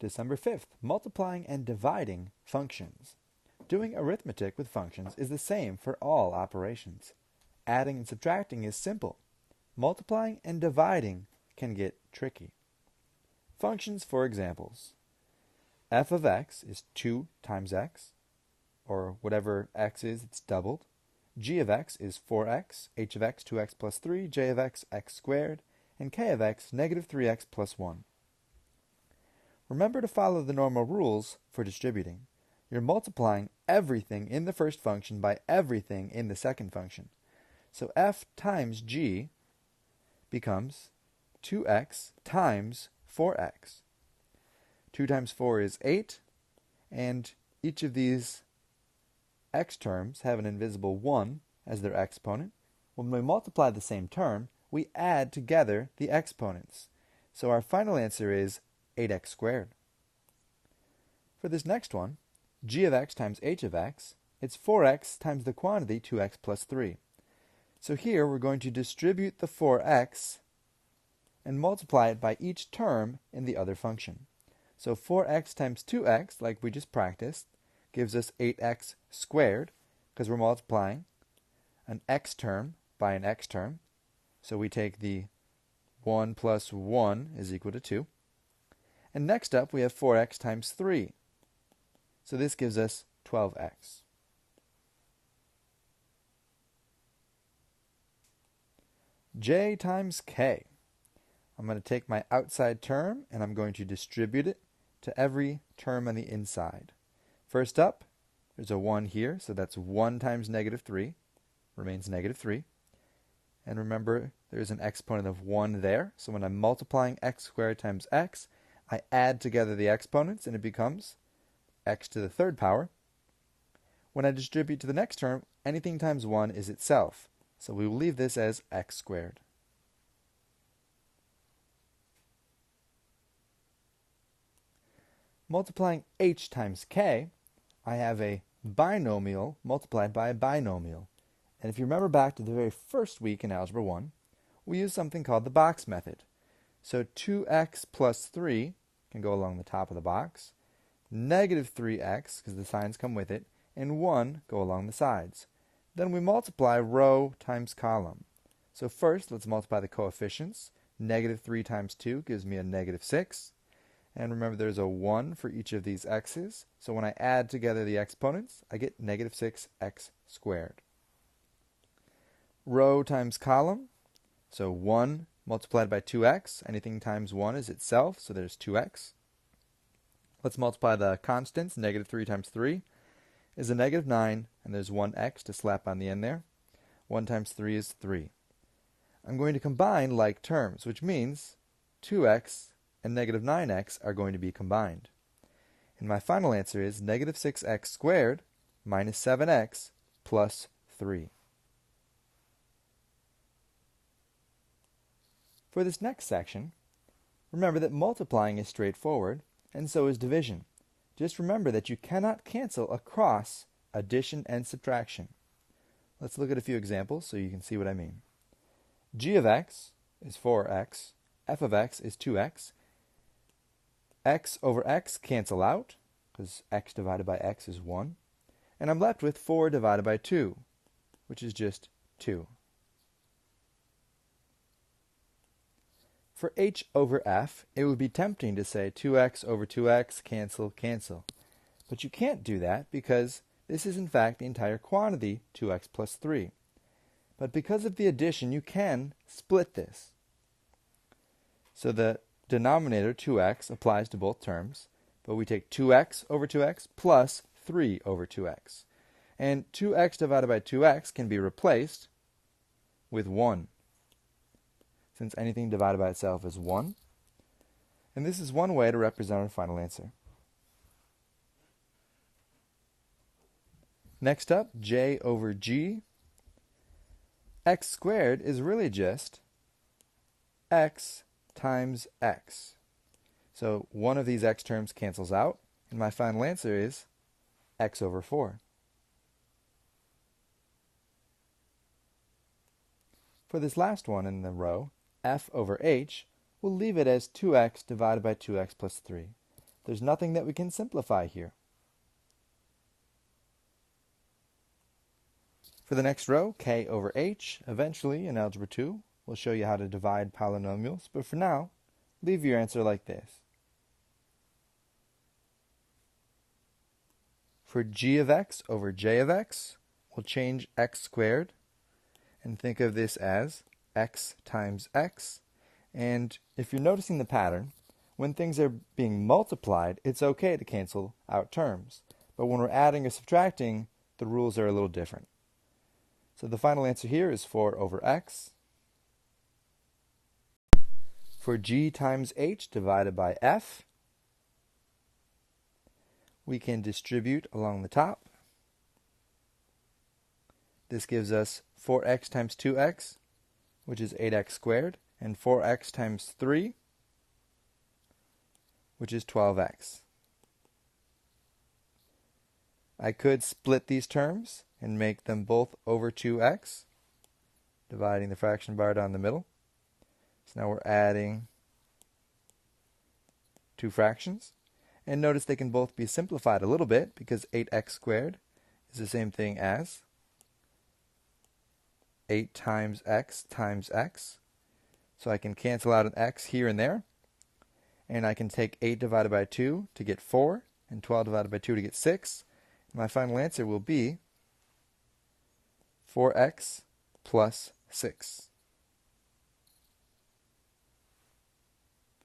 December 5th, multiplying and dividing functions. Doing arithmetic with functions is the same for all operations. Adding and subtracting is simple. Multiplying and dividing can get tricky. Functions for examples. F of x is 2 times x, or whatever x is, it's doubled. G of x is 4x, h of x 2x plus 3, j of x x squared, and k of x negative 3x plus 1. Remember to follow the normal rules for distributing. You're multiplying everything in the first function by everything in the second function. So f times g becomes 2x times 4x. 2 times 4 is 8, and each of these x terms have an invisible 1 as their exponent. When we multiply the same term, we add together the exponents. So our final answer is 8x squared. For this next one, g of x times h of x, it's 4x times the quantity 2x plus 3. So here we're going to distribute the 4x and multiply it by each term in the other function. So 4x times 2x, like we just practiced, gives us 8x squared, because we're multiplying an x term by an x term. So we take the 1 plus 1 is equal to 2. And next up, we have 4x times 3. So this gives us 12x. J times k. I'm going to take my outside term and I'm going to distribute it to every term on the inside. First up, there's a 1 here, so that's 1 times negative 3, remains negative 3. And remember, there's an exponent of 1 there, so when I'm multiplying x squared times x, I add together the exponents and it becomes x to the third power. When I distribute to the next term, anything times 1 is itself, so we will leave this as x squared. Multiplying h times k, I have a binomial multiplied by a binomial. And if you remember back to the very first week in Algebra 1, we used something called the box method. So 2x plus 3 can go along the top of the box, negative 3x, because the signs come with it, and 1 go along the sides. Then we multiply row times column. So first, let's multiply the coefficients. Negative 3 times 2 gives me a negative 6. And remember, there's a 1 for each of these x's. So when I add together the exponents, I get negative 6x squared. Row times column. So 1 multiplied by 2x. Anything times 1 is itself, so there's 2x. Let's multiply the constants. Negative 3 times 3 is a negative 9, and there's 1x to slap on the end there. 1 times 3 is 3. I'm going to combine like terms, which means 2x and negative 9x are going to be combined. And my final answer is negative 6x squared minus 7x plus 3. For this next section, remember that multiplying is straightforward, and so is division. Just remember that you cannot cancel across addition and subtraction. Let's look at a few examples so you can see what I mean. G of x is 4x, f of x is 2x, x over x cancel out, because x divided by x is 1, and I'm left with 4 divided by 2, which is just 2. For h over f, it would be tempting to say 2x over 2x, cancel, cancel. But you can't do that because this is in fact the entire quantity, 2x plus 3. But because of the addition, you can split this. So the denominator, 2x, applies to both terms, but we take 2x over 2x plus 3 over 2x. And 2x divided by 2x can be replaced with 1, since anything divided by itself is 1. And this is one way to represent our final answer. Next up, j over g. X squared is really just x times x. So one of these x terms cancels out, and my final answer is x over 4. For this last one in the row, f over h, we'll leave it as 2x divided by 2x plus 3. There's nothing that we can simplify here. For the next row, k over h, eventually in Algebra 2, we'll show you how to divide polynomials, but for now, leave your answer like this. For g of x over j of x, we'll change x squared and think of this as x times x. And if you're noticing the pattern, when things are being multiplied, it's okay to cancel out terms. But when we're adding or subtracting, the rules are a little different. So the final answer here is 4 over x. For g times h divided by f, we can distribute along the top. This gives us 4x times 2x, which is 8x squared, and 4x times 3, which is 12x. I could split these terms and make them both over 2x, dividing the fraction bar down the middle. So now we're adding two fractions. And notice they can both be simplified a little bit because 8x squared is the same thing as 8 times x times x. So I can cancel out an x here and there. And I can take 8 divided by 2 to get 4, and 12 divided by 2 to get 6. My final answer will be 4x plus 6.